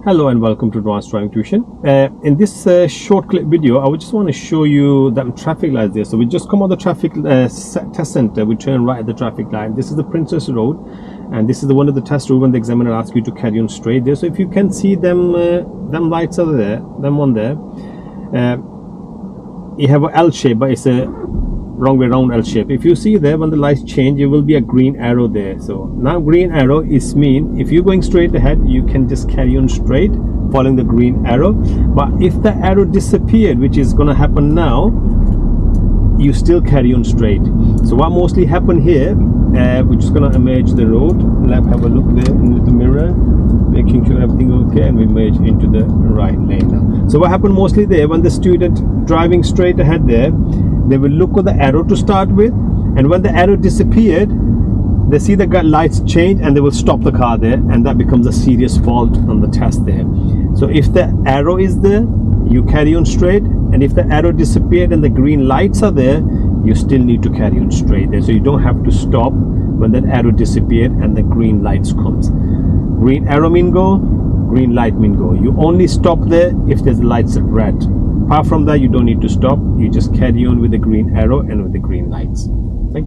Hello and welcome to Advanced Driving Tuition. In this short clip video, I would just want to show you that traffic lights there. So we just come on the traffic test center. We turn right at the traffic light. This is the Princess Road, and this is the one of the test road when the examiner asks you to carry on straight there. So if you can see them lights are there, them one there. You have a L shape, but it's a wrong way round L shape. If you see there, when the lights change, there will be a green arrow there. So now green arrow is mean if you're going straight ahead, you can just carry on straight following the green arrow. But if the arrow disappeared, which is going to happen now, you still carry on straight. So what mostly happen here, we're just going to emerge the road. Let's have a look there into the mirror, making sure everything okay, and we merge into the right lane now. So what happened mostly there, when the student driving straight ahead there, they will look at the arrow to start with, and when the arrow disappeared, they see the lights change and they will stop the car there, and that becomes a serious fault on the test there. So if the arrow is there, you carry on straight, and if the arrow disappeared and the green lights are there, you still need to carry on straight there. So you don't have to stop when that arrow disappeared and the green lights comes. Green arrow mean go, green light mean go. You only stop there if there's lights at red. Apart from that, you don't need to stop. You just carry on with the green arrow and with the green lights.